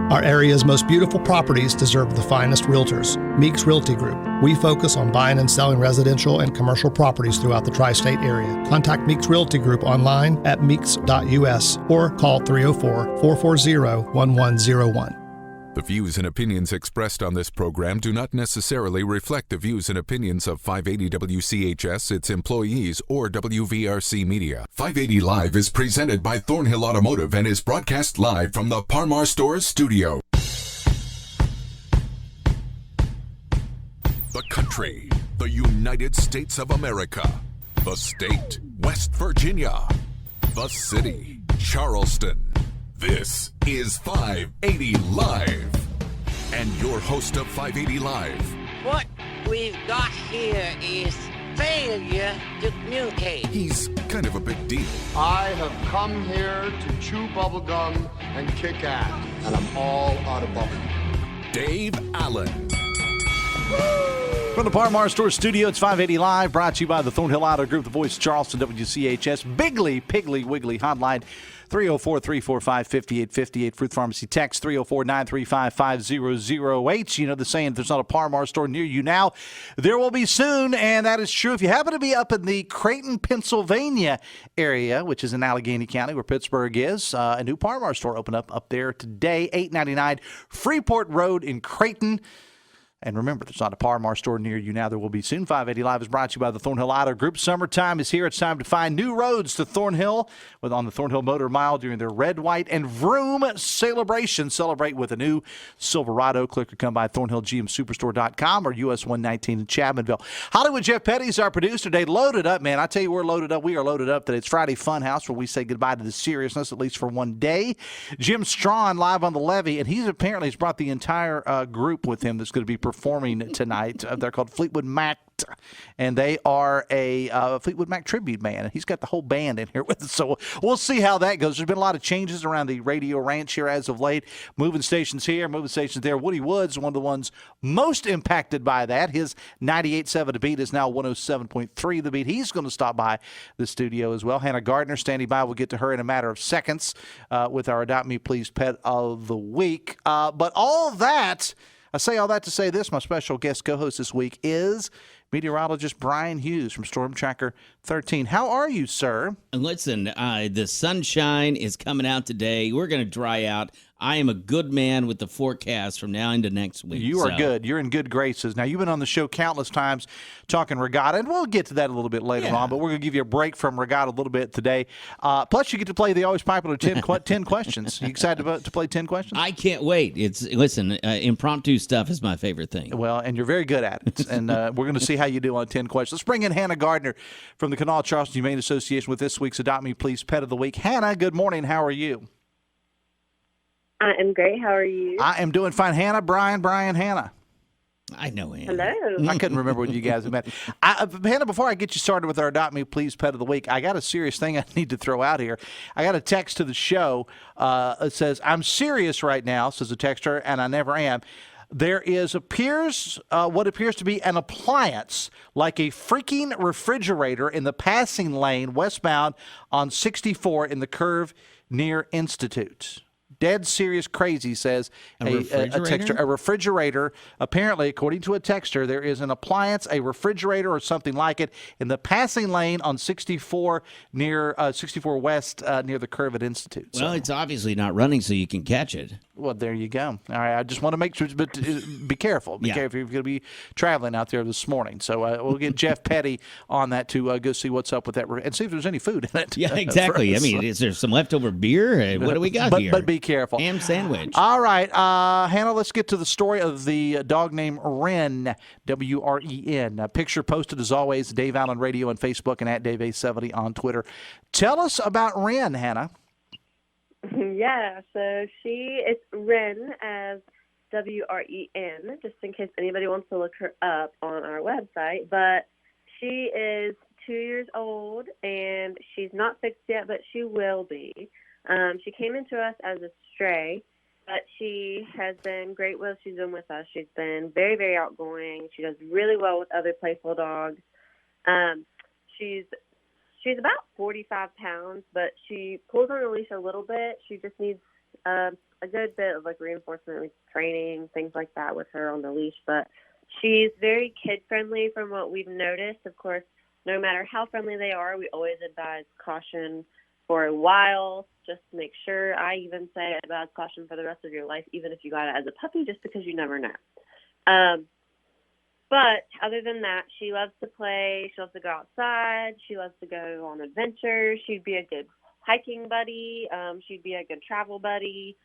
Our area's most beautiful properties deserve the finest realtors. Meeks Realty Group. We focus on buying and selling residential and commercial properties throughout the tri-state area. Contact Meeks Realty Group online at meeks.us or call 304-440-1101. The views and opinions expressed on this program do not necessarily reflect the views and opinions of 580 WCHS, its employees, or WVRC Media. 580 Live is presented by Thornhill Automotive and is broadcast live from the Parmar Stores studio. The country, the United States of America. The state, West Virginia. The city, Charleston. This is 580 Live. And your host of 580 Live. What we've got here is failure to communicate. He's kind of a big deal. I have come here to chew bubblegum and kick ass. And I'm all out of bubblegum. Dave Allen. From the Parmar Store studio, it's 580 Live, brought to you by the Thornhill Auto Group, the voice of Charleston, WCHS. Bigly, Piggly, Wiggly hotline, 304-345-5858. Fruit Pharmacy text, 304-935-5008. You know the saying, if there's not a Parmar store near you now, there will be soon, and that is true. If you happen to be up in the Creighton, Pennsylvania area, which is in Allegheny County, where Pittsburgh is, a new Parmar store opened up there today, 899 Freeport Road in Creighton. And remember, there's not a Parmar store near you now. There will be soon. 580 Live is brought to you by the Thornhill Auto Group. Summertime is here. It's time to find new roads to Thornhill on the Thornhill Motor Mile during their Red, White, and Vroom celebration. Celebrate with a new Silverado. Click or come by ThornhillGMSuperstore.com or US 119 in Chapmanville. Hollywood Jeff Petty is our producer today. Loaded up, man. I tell you, we're loaded up. We are loaded up today. It's Friday Funhouse, where we say goodbye to the seriousness, at least for one day. Jim Strawn live on the Levee, and he's brought the entire group with him that's going to be performing tonight. They're called Fleetwood Mac, and they are a Fleetwood Mac tribute band, and he's got the whole band in here with us. So we'll see how that goes. There's been a lot of changes around the radio ranch here as of late. Moving stations here, moving stations there. Woody Wood's one of the ones most impacted by that. His 98.7 The Beat is now 107.3 The Beat. He's going to stop by the studio as well. Hannah Gardner standing by. We'll get to her in a matter of seconds with our Adopt Me Please Pet of the Week. But all that, I say all that to say this. My special guest co-host this week is Meteorologist Bryan Hughes from StormTracker 13. How are you, sir? Listen, the sunshine is coming out today. We're going to dry out. I am a good man with the forecast from now into next week. You are good. You're in good graces. Now, you've been on the show countless times talking regatta, and we'll get to that a little bit later on, but we're going to give you a break from regatta a little bit today. Plus, you get to play the always popular 10 questions. You excited to play 10 questions? I can't wait. Listen, impromptu stuff is my favorite thing. Well, and you're very good at it, and we're going to see how you do on 10 questions. Let's bring in Hannah Gardner from the Kanawha Charleston Humane Association with this week's Adopt Me Please Pet of the Week. Hannah, good morning. How are you? I am great. How are you? I am doing fine. Hannah, Brian, Hannah. I know him. Hello. I couldn't remember when you guys met. Hannah, before I get you started with our Adopt Me Please Pet of the Week, I got a serious thing I need to throw out here. I got a text to the show. It says, I'm serious right now, says the texter, and I never am. There is what appears to be an appliance, like a freaking refrigerator, in the passing lane westbound on 64 in the curve near Institute. Dead serious crazy, says a texter. A refrigerator. Apparently, according to a texter, there is an appliance, a refrigerator or something like it, in the passing lane on 64 near 64 West near the curve at Institute. Well, it's obviously not running, so you can catch it. Well, there you go. All right, I just want to make sure, but be careful. Be careful. You're going to be traveling out there this morning. So we'll get Jeff Petty on that to go see what's up with that and see if there's any food in it. Yeah, exactly. I mean, is there some leftover beer? What do we got here? But be careful. Ham sandwich. All right, Hannah, let's get to the story of the dog named Wren, W-R-E-N. A picture posted, as always, Dave Allen Radio on Facebook and at Dave870 on Twitter. Tell us about Wren, Hannah. Yeah, so it's Wren, as W-R-E-N, just in case anybody wants to look her up on our website. But she is 2 years old, and she's not fixed yet, but she will be. She came into us as a stray, but she has been great while she's been with us. She's been very, very outgoing. She does really well with other playful dogs. She's about 45 pounds, but she pulls on a leash a little bit. She just needs a a good bit of like reinforcement, like training, things like that with her on the leash. But she's very kid friendly from what we've noticed. Of course, no matter how friendly they are, we always advise caution for a while, just to make sure. I even say advise caution for the rest of your life, even if you got it as a puppy, just because you never know. But other than that, she loves to play. She loves to go outside. She loves to go on adventures. She'd be a good hiking buddy. She'd be a good travel buddy.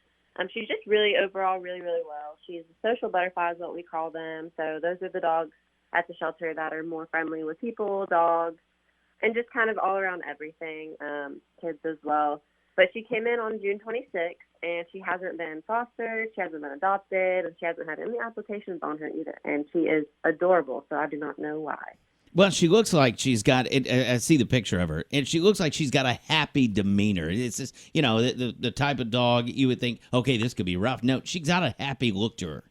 She's just really overall really, really well. She's a social butterfly is what we call them. So those are the dogs at the shelter that are more friendly with people, dogs, and just kind of all around everything, kids as well. But she came in on June 26th, and she hasn't been fostered, she hasn't been adopted, and she hasn't had any applications on her either. And she is adorable, so I do not know why. Well, she looks like she's got it. I see the picture of her, and she looks like she's got a happy demeanor. It's just, the type of dog you would think, okay, this could be rough. No, she's got a happy look to her.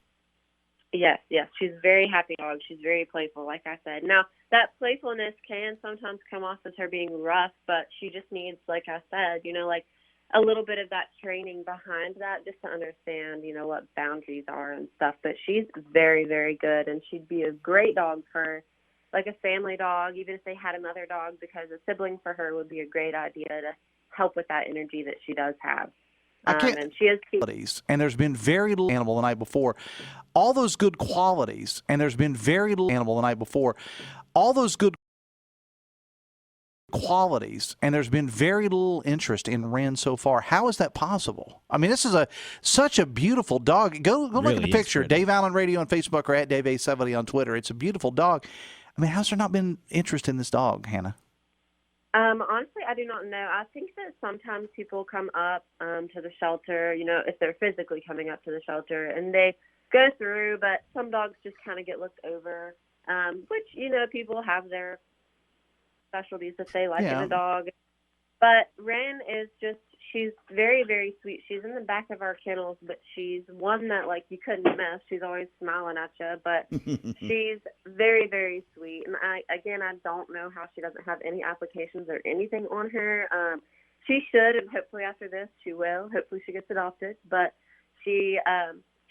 Yes. She's a very happy dog. She's very playful, like I said. Now, that playfulness can sometimes come off as her being rough, but she just needs, like I said, like a little bit of that training behind that just to understand, what boundaries are and stuff. But she's very, very good, and she'd be a great dog for, like, a family dog, even if they had another dog, because a sibling for her would be a great idea to help with that energy that she does have. And she has qualities, and there's been very little animal the night before. All those good qualities, and there's been very little animal the night before. All those good qualities, and there's been very little interest in Ren so far. How is that possible? I mean, this is such a beautiful dog. Go look at the picture. Pretty. Dave Allen Radio on Facebook or at Dave A70 on Twitter. It's a beautiful dog. I mean, how's there not been interest in this dog, Hannah? Honestly, I do not know. I think that sometimes people come up to the shelter, if they're physically coming up to the shelter, and they go through, but some dogs just kind of get looked over, which, people have their specialties that they like in a dog. But Ren is she's very, very sweet. She's in the back of our kennels, but she's one that, like, you couldn't miss. She's always smiling at you, but she's very, very sweet. And I don't know how she doesn't have any applications or anything on her. She should, and hopefully after this she will. Hopefully she gets adopted, but she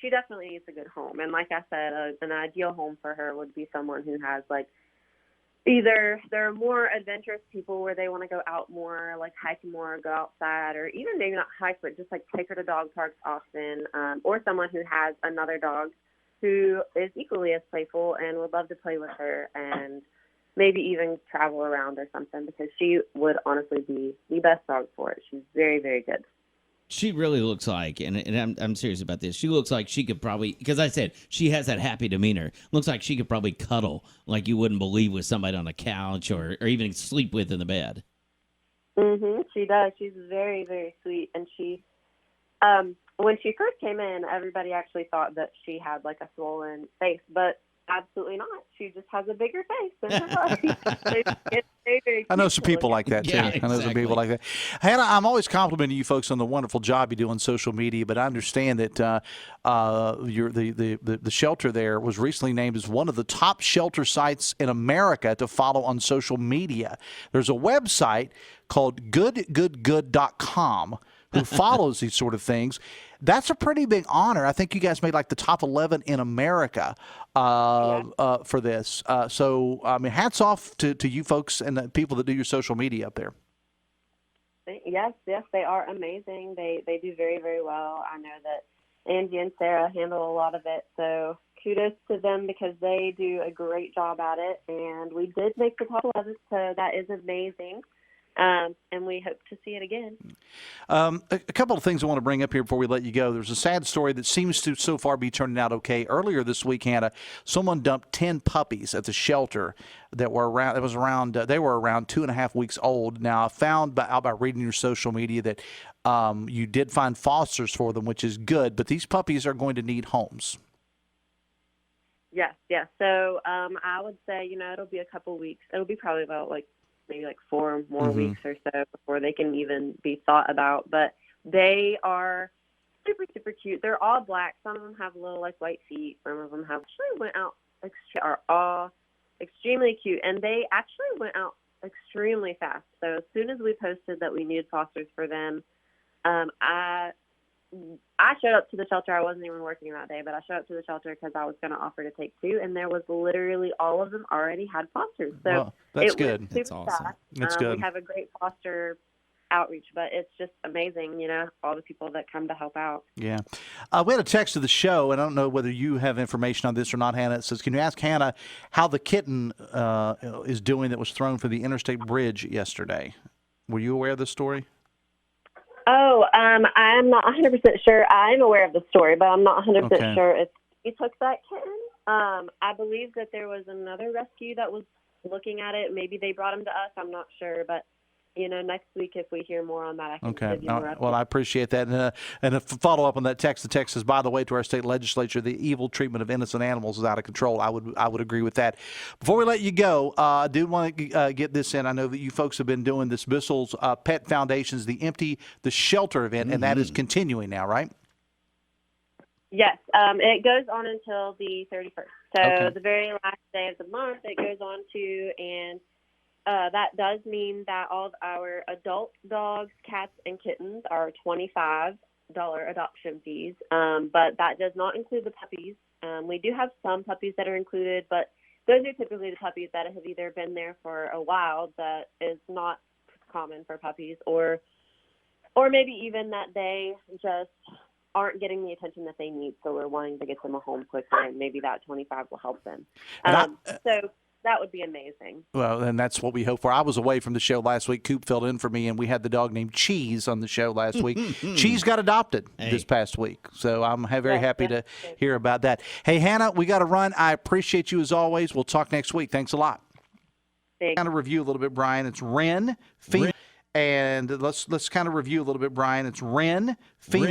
definitely needs a good home. And like I said, an ideal home for her would be someone who has, like, either they're more adventurous people where they want to go out more, like hike more, go outside, or even maybe not hike, but just like take her to dog parks often, or someone who has another dog who is equally as playful and would love to play with her and maybe even travel around or something, because she would honestly be the best dog for it. She's very, very good. She really looks like, and I'm serious about this, she looks like she could probably, because I said she has that happy demeanor, looks like she could probably cuddle like you wouldn't believe with somebody on a couch or even sleep with in the bed. She does. She's very, very sweet. And she, when she first came in, everybody actually thought that she had like a swollen face, but absolutely not. She just has a bigger face than her body. It's very, very I know some people like that, too. Yeah, I know some people like that. Hannah, I'm always complimenting you folks on the wonderful job you do on social media, but I understand that the shelter there was recently named as one of the top shelter sites in America to follow on social media. There's a website called goodgoodgood.com who follows these sort of things. That's a pretty big honor. I think you guys made like the top 11 in America for this. So, I mean, hats off to you folks and the people that do your social media up there. Yes, they are amazing. They do very, very well. I know that Angie and Sarah handle a lot of it, so kudos to them because they do a great job at it. And we did make the top 11, so that is amazing. And we hope to see it again. A couple of things I want to bring up here before we let you go. There's a sad story that seems to so far be turning out okay. Earlier this week, Hannah, someone dumped 10 puppies at the shelter that were around. They were around 2.5 weeks old. Now, I found out by reading your social media that you did find fosters for them, which is good. But these puppies are going to need homes. Yes. So I would say, it'll be a couple weeks. It'll be probably about maybe 4 more weeks or so before they can even be thought about. But they are super, super cute. They're all black. Some of them have little white feet. Some of them are all extremely cute. And they actually went out extremely fast. So as soon as we posted that we needed fosters for them, I I showed up to the shelter. I wasn't even working that day, but I showed up to the shelter because I was going to offer to take 2, and there was literally all of them already had fosters. So well, that's it good. Was That's super awesome. fast. That's good. We have a great foster outreach, but it's just amazing, all the people that come to help out. Yeah. We had a text to the show, and I don't know whether you have information on this or not, Hannah. It says, can you ask Hannah how the kitten is doing that was thrown from the interstate bridge yesterday? Were you aware of this story? Oh, I'm not 100% sure. I'm aware of the story, but I'm not 100% sure if he took that kitten. I believe that there was another rescue that was looking at it. Maybe they brought him to us. I'm not sure, but next week, if we hear more on that, I can give you more updates. Well, I appreciate that. And a follow-up on that text, the text says, by the way, to our state legislature, the evil treatment of innocent animals is out of control. I would agree with that. Before we let you go, I do want to get this in. I know that you folks have been doing this Bissell's Pet Foundation's The Empty the Shelter event, and that is continuing now, right? Yes. It goes on until the 31st. So the very last day of the month, it goes on to, and that does mean that all of our adult dogs, cats, and kittens are $25 adoption fees, but that does not include the puppies. We do have some puppies that are included, but those are typically the puppies that have either been there for a while, that is not common for puppies, or maybe even that they just aren't getting the attention that they need, so we're wanting to get them a home quicker, and maybe that 25 will help them. So that would be amazing. Well, and that's what we hope for. I was away from the show last week. Coop filled in for me, and we had the dog named Cheese on the show last week. Cheese got adopted this past week, so I'm very happy to hear about that. Hey, Hannah, we got to run. I appreciate you as always. We'll talk next week. Thanks a lot. Thanks. Kind of review a little bit, Brian. It's Wren, female, and let's kind of review a little bit, Brian. It's Wren, female.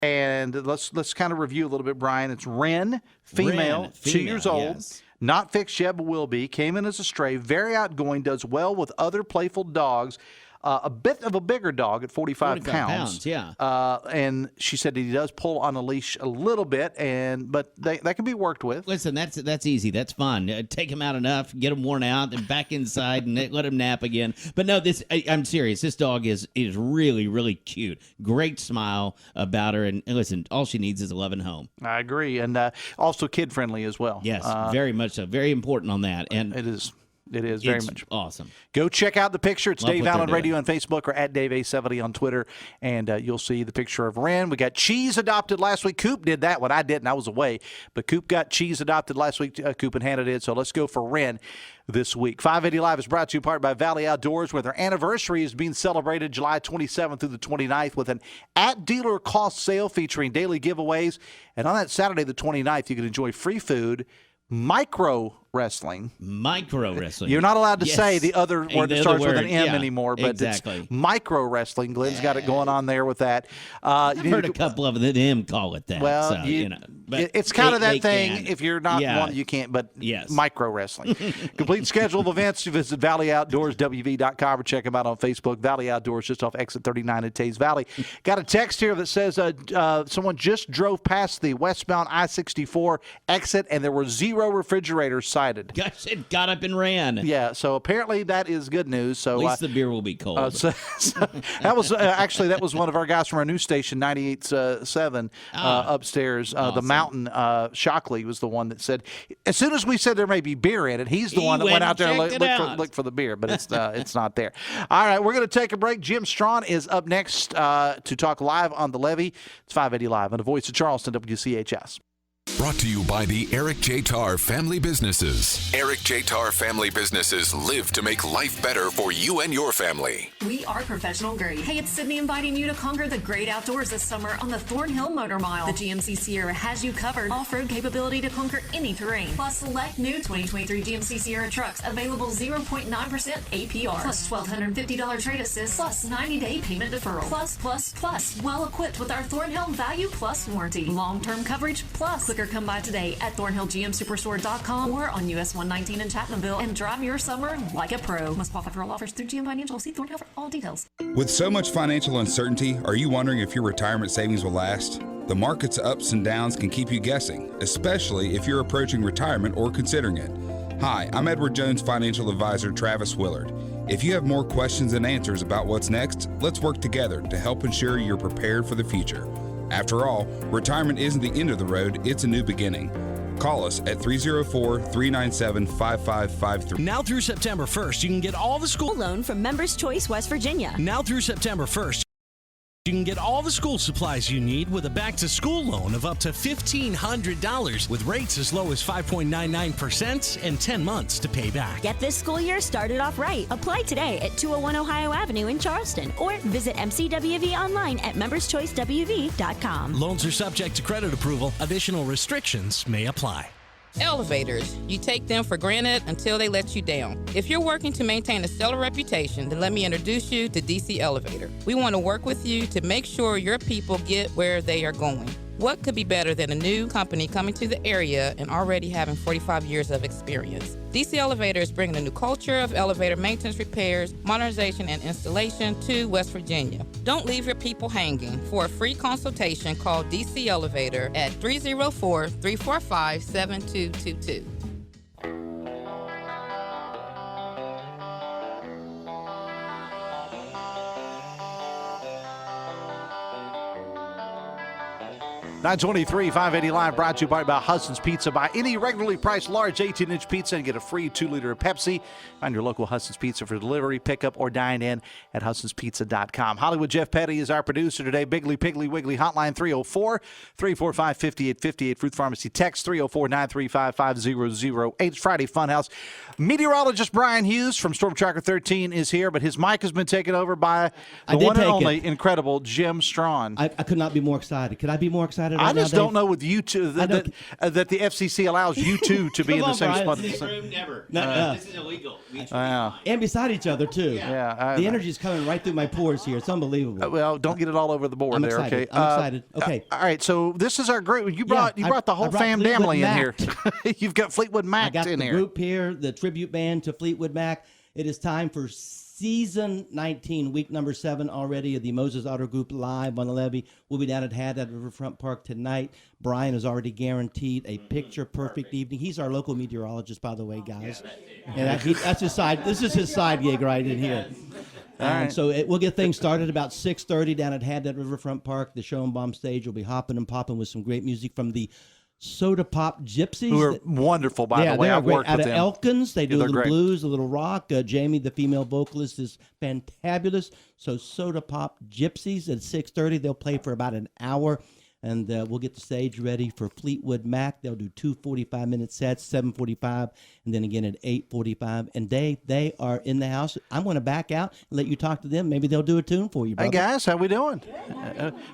And let's kind of review a little bit, Brian. It's Wren, female, 2 years old, not fixed yet, but will be. Came in as a stray, very outgoing, does well with other playful dogs. A bit of a bigger dog at 45 pounds. Yeah. And she said he does pull on a leash a little bit, but that can be worked with. Listen, that's easy. That's fun. Take him out enough, get him worn out, and back inside, and let him nap again. But no, I'm serious. This dog is really, really cute. Great smile about her, and listen, all she needs is a loving home. I agree, and also kid friendly as well. Yes, very much so. Very important on that, and it is. It is very much awesome. Go check out the picture. It's Love Dave what Allen they're Radio doing. on Facebook or at Dave A70 on Twitter, and you'll see the picture of Wren. We got Cheese adopted last week. Coop did that one. I didn't. I was away. But Coop got Cheese adopted last week. Coop and Hannah did. So let's go for Wren this week. 580 Live is brought to you in part by Valley Outdoors, where their anniversary is being celebrated July 27th through the 29th with an at-dealer cost sale featuring daily giveaways. And on that Saturday, the 29th, you can enjoy free food, micro wrestling. You're not allowed to say the other word that starts with an M anymore, but it's micro wrestling. Glenn's got it going on there with that. I've heard a couple of them call it that. Well, so, it's kind of that thing. If you're not one, you can't, but micro wrestling. Complete schedule of events. You visit valleyoutdoorswv.com or check them out on Facebook. Valley Outdoors, just off exit 39 in Tays Valley. Got a text here that says someone just drove past the westbound I-64 exit, and there were 0 refrigerators cited. Gosh, it got up and ran. Yeah, so apparently that is good news. So at least the beer will be cold. So that was actually that was one of our guys from our news station 98.7 upstairs. Awesome. The Mountain Shockley was the one that said as soon as we said there may be beer in it, he's the one that went out there and looked for the beer, but it's not there. All right, we're going to take a break. Jim Strawn is up next to talk live on the Levee. It's 580 Live on the Voice of Charleston, WCHS. Brought to you by the Eric J. Tarr Family Businesses. Eric J. Tarr Family Businesses live to make life better for you and your family. We are professional grade. Hey, it's Sydney inviting you to conquer the great outdoors this summer on the Thornhill Motor Mile. The GMC Sierra has you covered. Off-road capability to conquer any terrain. Plus, select new 2023 GMC Sierra trucks available 0.9% APR. Plus $1,250 trade assist. Plus 90-day payment deferral. Plus. Well equipped with our Thornhill Value Plus warranty. Long-term coverage plus. Quicker come by today at ThornhillGMSuperstore.com or on US 119 in Chapmanville and drive your summer like a pro. Must qualify for all offers through GM Financial. See Thornhill for all details. With so much financial uncertainty, are you wondering if your retirement savings will last? The market's ups and downs can keep you guessing, especially if you're approaching retirement or considering it. Hi, I'm Edward Jones financial advisor Travis Willard. If you have more questions than answers about what's next, let's work together to help ensure you're prepared for the future. After all, retirement isn't the end of the road, it's a new beginning. Call us at 304-397-5553. Now through September 1st, you can get all the school loan from Members Choice West Virginia. Now through September 1st, you can get all the school supplies you need with a back-to-school loan of up to $1,500 with rates as low as 5.99% and 10 months to pay back. Get this school year started off right. Apply today at 201 Ohio Avenue in Charleston or visit MCWV online at memberschoicewv.com. Loans are subject to credit approval. Additional restrictions may apply. Elevators. You take them for granted until they let you down. If you're working to maintain a stellar reputation, then let me introduce you to DC Elevator. We want to work with you to make sure your people get where they are going. What could be better than a new company coming to the area and already having 45 years of experience? DC Elevator is bringing a new culture of elevator maintenance, repairs, modernization, and installation to West Virginia. Don't leave your people hanging. For a free consultation, call DC Elevator at 304-345-7222. $923, 580 Live, brought to you by Hudson's Pizza. Buy any regularly priced large 18-inch pizza and get a free 2-liter of Pepsi. Find your local Hudson's Pizza for delivery, pickup, or dine in at Hudson'sPizza.com. Hollywood Jeff Petty is our producer today. Biggly Piggly Wiggly Hotline 304-345-5858. Fruit Pharmacy text 304-935-5008. It's Friday Funhouse. Meteorologist Bryan Hughes from StormTracker 13 is here, but his mic has been taken over by the one and only incredible Jim Strawn. I could not be more excited. Could I be more excited? I just don't know with you two that the FCC allows you two to be in the same spot. Never. This is illegal. And beside each other too. Yeah, the energy is coming right through my pores here. It's unbelievable. Well, don't get it all over the board. I'm there. excited. Okay. I'm excited. Okay. All right. So this is our group. You brought the whole family in here. You've got Fleetwood Mac in here. I got the group here, the tribute band to Fleetwood Mac. It is time for Season 19, week number 7 already of the Moses Auto Group live on the Levee. We'll be down at Haddad Riverfront Park tonight. Brian has already guaranteed a picture-perfect evening. He's our local meteorologist, by the way, guys. And that's his side. This is his side gig right in here. And so we'll get things started about 6:30 down at Haddad Riverfront Park. The Show and Bomb stage will be hopping and popping with some great music from the Soda Pop Gypsies. Who are wonderful, by the way. I've worked out with of them. Elkins. They do a little great. blues, a little rock. Jamie, the female vocalist, is fantabulous. So Soda Pop Gypsies at 6:30. They'll play for about an hour. And we'll get the stage ready for Fleetwood Mac. They'll do 2 45-minute sets, 7:45, and then again at 8:45. And they are in the house. I'm going to back out and let you talk to them. Maybe they'll do a tune for you, brother. Hey, guys, how we doing?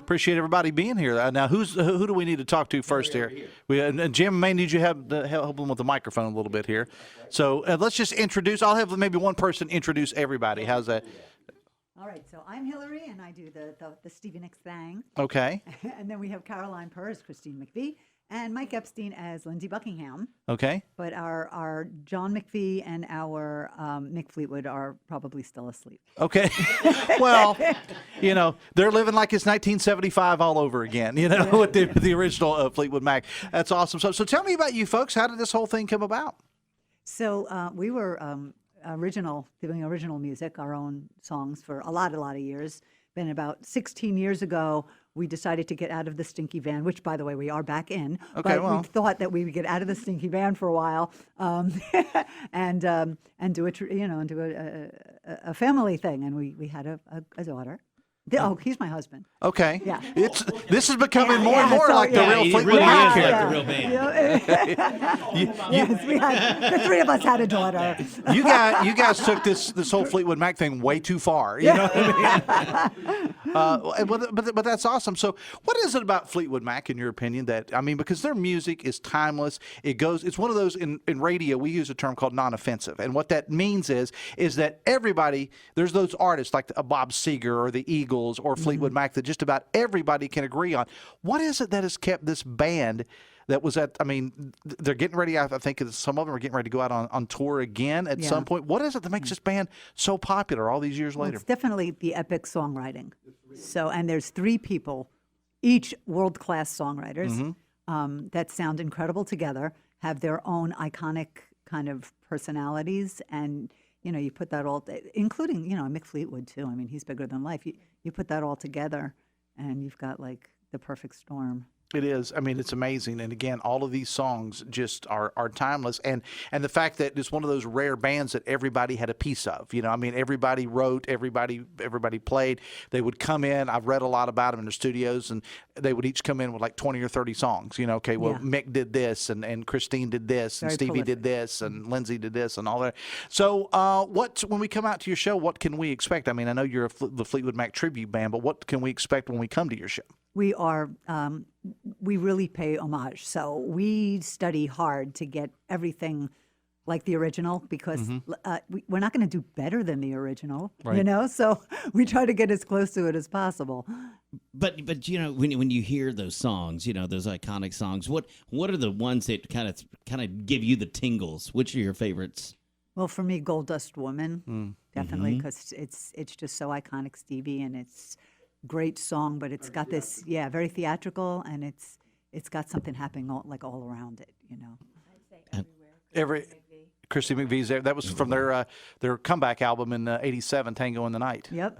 Appreciate everybody being here. Now, who do we need to talk to first here? And Jim, may need you help them with the microphone a little bit here. So let's just introduce. I'll have maybe one person introduce everybody. How's that? All right, so I'm Hillary, and I do the Stevie Nicks thing. Okay. And then we have Caroline Purr as Christine McVie, and Mike Epstein as Lindsey Buckingham. Okay. But our John McVie and our Mick Fleetwood are probably still asleep. Okay. Well, they're living like it's 1975 all over again, with the original Fleetwood Mac. That's awesome. So tell me about you folks. How did this whole thing come about? So we were doing original music, our own songs for a lot of years. Then about 16 years ago, we decided to get out of the stinky van, which, by the way, we are back in. Okay, but we thought that we would get out of the stinky van for a while, and do a family thing. And we had a daughter. He's my husband. Okay. Yeah. This is becoming more and more like the real Fleetwood Mac character. Like the real band. Yes, the three of us had a daughter. You guys took this whole Fleetwood Mac thing way too far. You know what I mean? But that's awesome. So what is it about Fleetwood Mac, in your opinion, because their music is timeless. It's one of those in radio, we use a term called non-offensive. And what that means is that everybody, there's those artists like Bob Seger or the Eagles or Fleetwood Mac that just about everybody can agree on. What is it that has kept this band that was they're getting ready, I think some of them are getting ready to go out on tour again at some point. What is it that makes this band so popular all these years later? It's definitely the epic songwriting. And there's 3 people, each world-class songwriters, that sound incredible together, have their own iconic kind of personalities, and you put that all, including, Mick Fleetwood too. I mean, he's bigger than life. You put that all together and you've got like the perfect storm. It is. I mean, it's amazing. And again, all of these songs just are timeless. And the fact that it's one of those rare bands that everybody had a piece of. I mean, everybody wrote, everybody played. They would come in. I've read a lot about them in their studios, and they would each come in with like 20 or 30 songs. Okay, well, Mick did this, and Christine did this, and Stevie did this, and Lindsay did this, and all that. So when we come out to your show, what can we expect? I mean, I know you're the Fleetwood Mac tribute band, but what can we expect when we come to your show? We are, we really pay homage. So we study hard to get everything like the original, because we're not going to do better than the original, right. So we try to get as close to it as possible. But when you hear those songs, those iconic songs, what are the ones that kind of give you the tingles? Which are your favorites? Well, for me, Gold Dust Woman, definitely, because it's just so iconic, Stevie, and it's great song, but it's got this, very theatrical, and it's got something happening all around it, Christy McVie's there. That was from their comeback album in '87, Tango in the Night. Yep.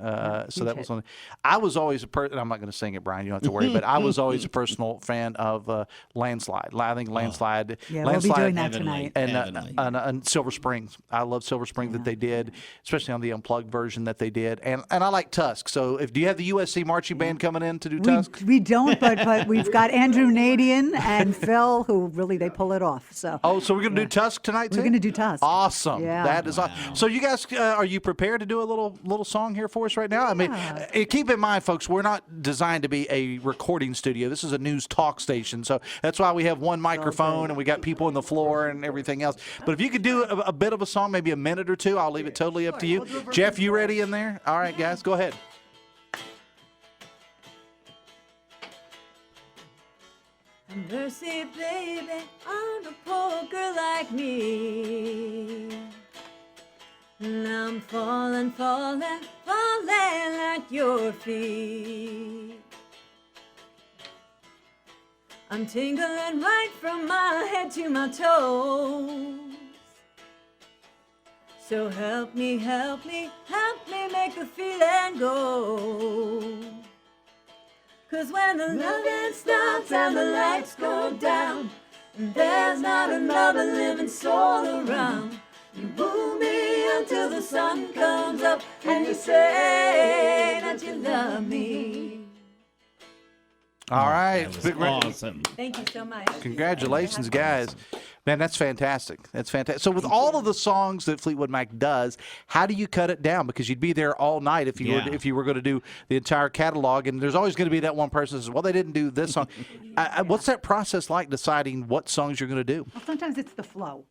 So that was on. I was always a person. I'm not going to sing it, Brian. You don't have to worry. But I was always a personal fan of Landslide. I think Landslide. Yeah, Landslide, we'll be doing that tonight. And Silver Springs. I love Silver Springs that they did, especially on the unplugged version that they did. And I like Tusk. So do you have the USC marching band coming in to do Tusk? We don't, but we've got Andrew Nadian and Phil, who really they pull it off. So. Oh, so we're going to do Tusk tonight too? We're going to do Tusk. Awesome. Yeah. That is awesome. So you guys, are you prepared to do a little song here for us right now? I mean, keep in mind, folks, we're not designed to be a recording studio. This is a news talk station. So that's why we have one microphone and we got people on the floor and everything else. But if you could do a bit of a song, maybe a minute or two, I'll leave it totally up to you. Jeff, you ready in there? All right, guys, go ahead. Mercy, baby, on a poor girl like me. And I'm falling at your feet. I'm tingling right from my head to my toes. So help me make the feeling go. 'Cause when the loving stops and the lights go down, and there's not another living soul around, you woo me until the sun comes up, and you say that you love me. All right. That was awesome. Thank you so much. Congratulations, guys. Man, that's fantastic. That's fantastic. So with all of the songs that Fleetwood Mac does, how do you cut it down? Because you'd be there all night if you were going to do the entire catalog, and there's always going to be that one person that says, well, they didn't do this song. What's that process like, deciding what songs you're going to do? Well, sometimes it's the flow,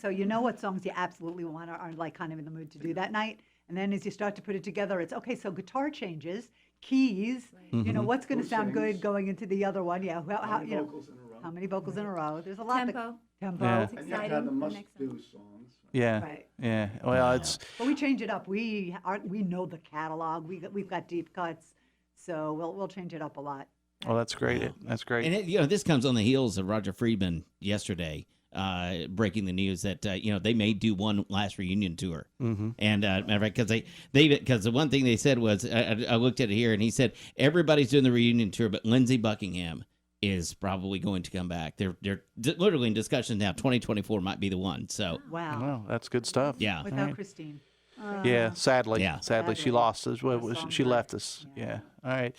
so you know what songs you absolutely want are like kind of in the mood to do that night. And then as you start to put it together, it's, okay, so guitar changes, keys, what's going to sound good going into the other one? Yeah, how many vocals in a row? There's a lot. Tempo. Yeah. It's exciting. The must-do songs. Yeah. Right. Yeah. Well, it's. But we change it up. We know the catalog. We've got deep cuts, so we'll change it up a lot. Well, that's great. That's great. And this comes on the heels of Roger Friedman yesterday breaking the news that they may do one last reunion tour. Mm-hmm. And matter of fact, because the one thing they said was, I looked at it here, and he said everybody's doing the reunion tour, but Lindsey Buckingham is probably going to come back. They're literally in discussions now. 2024 might be the one. So wow, well, that's good stuff. Yeah, without Christine. Yeah, sadly. Yeah. Sadly, she lost us. She left us. Yeah. All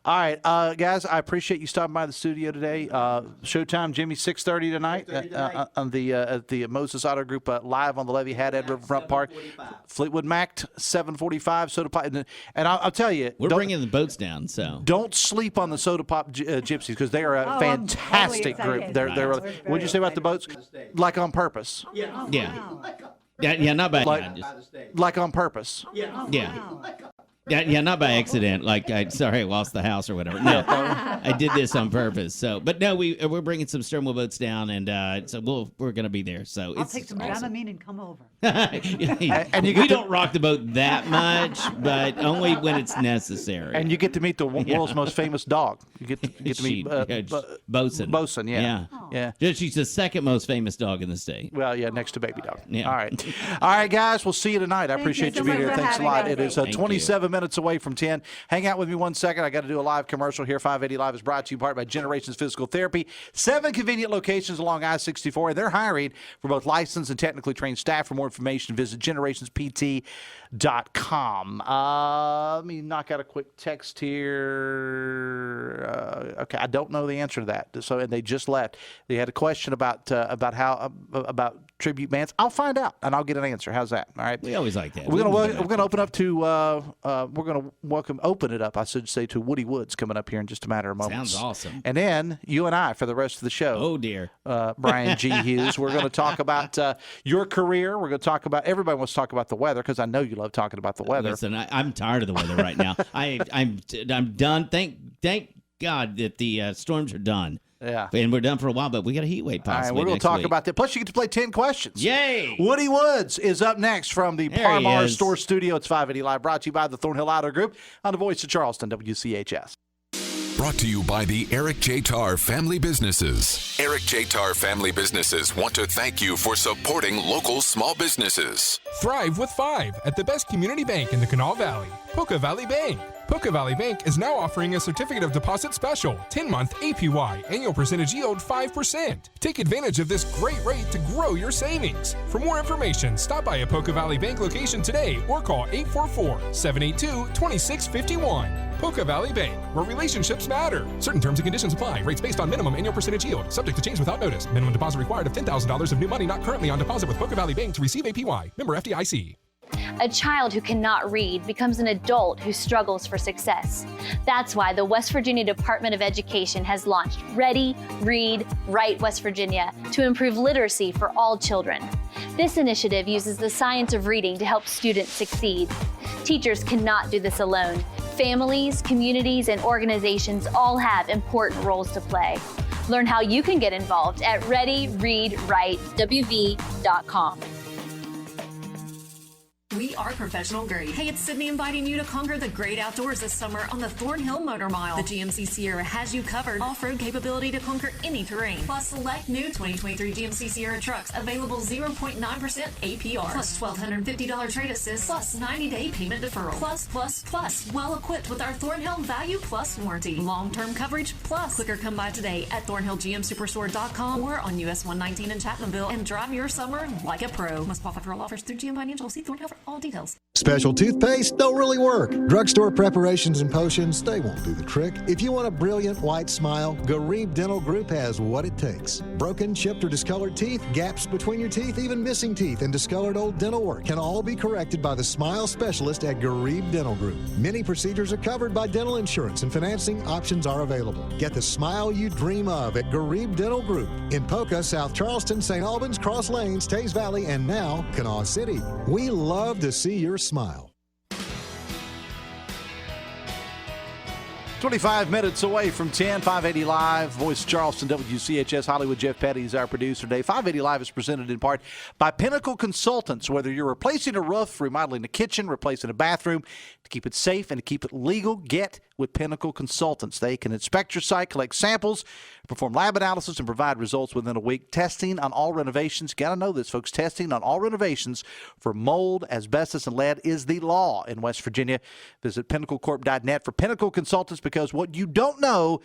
right, guys. I appreciate you stopping by the studio today. Showtime, Jimmy, 6:30 tonight on at the Moses Auto Group live on the Levee Haddad Riverfront Park. Fleetwood Mac 7:45 Soda Pop, and I'll tell you, we're bringing the boats down. So don't sleep on the Soda Pop Gypsies, because they are a fantastic group. They're what'd you say about the boats? Like on purpose. Yeah. Yeah, not by like on purpose. Yeah, not by accident. Like, I lost the house or whatever. No, I did this on purpose. So, but no, we're bringing some Sturmel boats down, and so we're going to be there. So I'll take some Dramamine and come over. And we don't rock the boat that much, but only when it's necessary. And you get to meet the world's most famous dog. You get to meet Bosun. Bosun, yeah. Yeah. She's the second most famous dog in the state. Well, yeah, next to Baby Dog. Yeah. All right. All right, guys. We'll see you tonight. I appreciate you being here. Thanks a lot. It is Thank 27 minutes away from 10. Hang out with me 1 second. I got to do a live commercial here. 580 Live is brought to you in part by Generations Physical Therapy. 7 convenient locations along I-64, and they're hiring for both licensed and technically trained staff. For more information, visit generationspt.com. Let me knock out a quick text here. Okay, I don't know the answer to that. So, and they just left. They had a question about tribute bands. I'll find out and I'll get an answer. How's that? All right. We always like that. We're gonna open up to open it up. I should say to Woody Woods coming up here in just a matter of moments. Sounds awesome. And then you and I for the rest of the show. Oh dear. Bryan G. Hughes. We're going to talk about your career. We're going to talk about. Everybody wants to talk about the weather because I know you love talking about the weather. Listen, I'm tired of the weather right now. I'm done. Thank God that the storms are done. Yeah. And we're done for a while, but we got a heat wave possibly. All right, we're going to talk week. about that. Plus, you get to play 10 questions. Yay! Woody Woods is up next from the There Par he Mar is. Store Studio. It's 580 Live, brought to you by the Thornhill Auto Group on the Voice of Charleston, WCHS. Brought to you by the Eric J. Tarr Family Businesses. Eric J. Tarr Family Businesses want to thank you for supporting local small businesses. Thrive with 5 at the best community bank in the Kanawha Valley, Poca Valley Bank. Poca Valley Bank is now offering a certificate of deposit special, 10-month APY, annual percentage yield 5%. Take advantage of this great rate to grow your savings. For more information, stop by a Poca Valley Bank location today or call 844-782-2651. Poca Valley Bank, where relationships matter. Certain terms and conditions apply. Rates based on minimum annual percentage yield. Subject to change without notice. Minimum deposit required of $10,000 of new money not currently on deposit with Poca Valley Bank to receive APY. Member FDIC. A child who cannot read becomes an adult who struggles for success. That's why the West Virginia Department of Education has launched Ready, Read, Write West Virginia to improve literacy for all children. This initiative uses the science of reading to help students succeed. Teachers cannot do this alone. Families, communities, and organizations all have important roles to play. Learn how you can get involved at readyreadwritewv.com. We are professional grade. Hey, it's Sydney inviting you to conquer the great outdoors this summer on the Thornhill Motor Mile. The GMC Sierra has you covered. Off-road capability to conquer any terrain. Plus, select new 2023 GMC Sierra trucks available 0.9% APR. Plus $1,250 trade assist. Plus 90-day payment deferral. Plus. Well equipped with our Thornhill Value Plus warranty. Long-term coverage plus. Click or come by today at ThornhillGMSuperstore.com or on US 119 in Chapmanville and drive your summer like a pro. Must qualify for all offers through GM Financial. See Thornhill for all details. Special toothpaste don't really work. Drugstore preparations and potions, they won't do the trick. If you want a brilliant white smile, Garib Dental Group has what it takes. Broken, chipped, or discolored teeth, gaps between your teeth, even missing teeth, and discolored old dental work can all be corrected by the smile specialist at Garib Dental Group. Many procedures are covered by dental insurance and financing options are available. Get the smile you dream of at Garib Dental Group in Poca, South Charleston, St. Albans, Cross Lanes, Tays Valley, and now Kanawha City. We love to see your smile. 25 minutes away from 10, 580 Live, Voice of Charleston, WCHS, Hollywood. Jeff Petty is our producer today. 580 Live is presented in part by Pinnacle Consultants. Whether you're replacing a roof, remodeling a kitchen, replacing a bathroom, to keep it safe and to keep it legal, get with Pinnacle Consultants. They can inspect your site, collect samples, perform lab analysis, and provide results within a week. Testing on all renovations. Got to know this, folks. Testing on all renovations for mold, asbestos, and lead is the law in West Virginia. Visit pinnaclecorp.net for Pinnacle Consultants, because what you don't know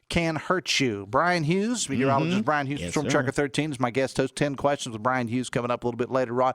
can hurt you. Bryan Hughes, meteorologist Bryan Hughes from StormTracker 13 is my guest host. 10 questions with Bryan Hughes coming up a little bit later on.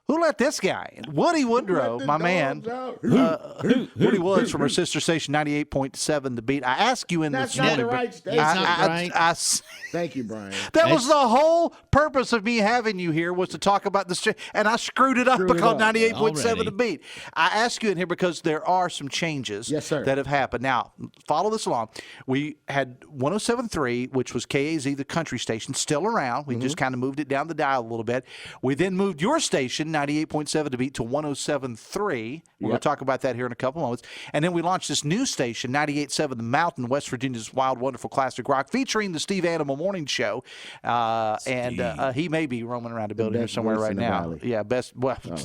Who let this guy in? Woody Woodrow, my man. Woody Woods from our sister station, 98.7 The Beat. I asked you in this morning. That's not right. Thank you, Bryan. That was the whole purpose of me having you here, was to talk about this, and I screwed it up because 98.7 The Beat. I asked you in here because there are some changes that have happened. Now, follow this along. We had 107.3, which was KAZ, the country station, still around. We just kind of moved it down the dial a little bit. We then moved your station, 98.7 To Beat, to 107.3. We're going to talk about that here in a couple moments. And then we launched this new station, 98.7 The Mountain, West Virginia's wild, wonderful classic rock, featuring the Steve Animal Morning Show. And he may be roaming around the building here somewhere right now. Yeah,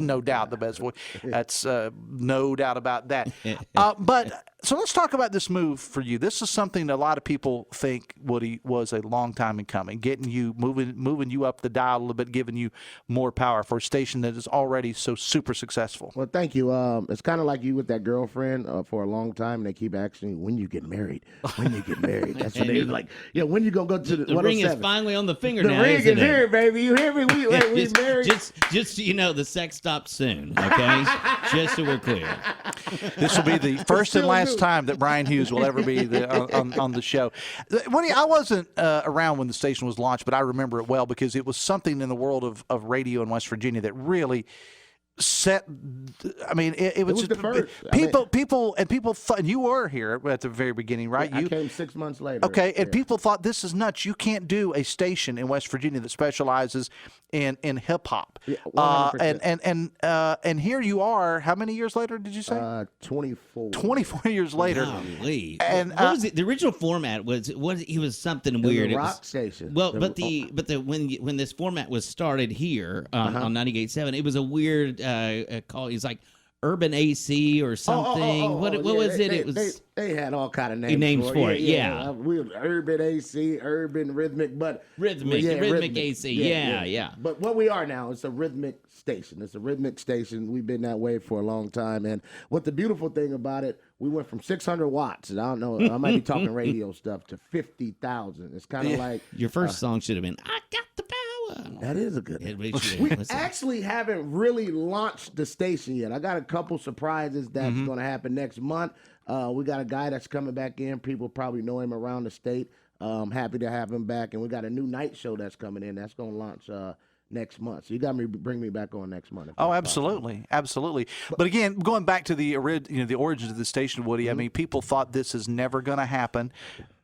no doubt the best voice. That's no doubt about that. But So let's talk about this move for you. This is something that a lot of people think, Woody, was a long time in coming, getting you moving you up the dial a little bit, giving you more power for a station that is already so super successful. Well, thank you. It's kind of like you with that girlfriend for a long time, and they keep asking you, when you get married. When you get married. That's what they like. Yeah, when you going to go to the ring is finally on the finger now, ring is here, baby. You hear me? We married. Just so you know, the sex stops soon, okay? Just so we're clear. This will be the first and last time that Bryan Hughes will ever be on the show. Woody, I wasn't around when the station was launched, but I remember it well because it was something in the world of radio in West Virginia that really set. I mean, it was just the first. People thought, and you were here at the very beginning, right? I came 6 months later. Okay, and people thought, this is nuts. You can't do a station in West Virginia that specializes in hip hop. Yeah, and here you are. How many years later did you say? 24. 24 years later. Golly. And what was it? The original format was something weird. It was a rock station. Well, but when this format was started here on 98.7, it was a weird call. It was like Urban AC or something. What was it? It was. They had all kind of names for it. Yeah. We were Urban AC, Urban Rhythmic, but Rhythmic AC. Yeah. But what we are now, it's a rhythmic station. It's a rhythmic station. We've been that way for a long time. And what the beautiful thing about it, we went from 600 watts, and I don't know, I might be talking radio stuff, to 50,000. It's kind of like your first song should have been "I Got the Power." That is a good one. We actually haven't really launched the station yet. I got a couple surprises that's going to happen next month. We got a guy that's coming back in. People probably know him around the state. Happy to have him back. And we got a new night show that's coming in. That's going to launch next month. So you got to bring me back on next month. Oh, absolutely. Absolutely. But again, going back to the origins of the station, Woody, I mean, people thought this is never going to happen.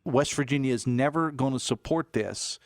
West Virginia is never going to support this.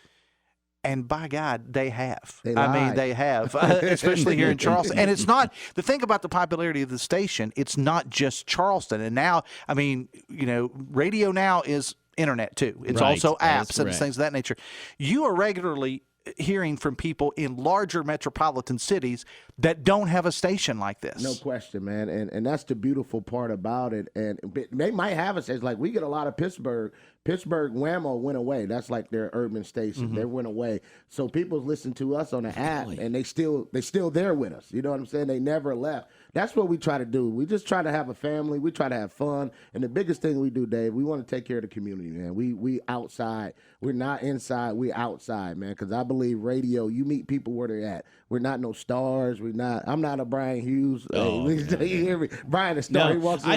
And by God, they have. They have, especially here in Charleston. And it's not, the thing about the popularity of the station, it's not just Charleston. And now, I mean, radio now is internet too. It's also apps and things of that nature. You are regularly hearing from people in larger metropolitan cities that don't have a station like this. No question, man. And that's the beautiful part about it. And they might have us as, like, we get a lot of Pittsburgh Whammo went away. That's like their urban station. They went away. So people listen to us on the app, and they still there with us. You know what I'm saying? They never left. That's what we try to do. We just try to have a family. We try to have fun. And the biggest thing we do, Dave, we want to take care of the community, man. We outside. We're not inside. We outside, man, because I believe radio, you meet people where they're at. We're not no stars. I'm not a Bryan Hughes. You hear me? Bryan is star. No, he walks in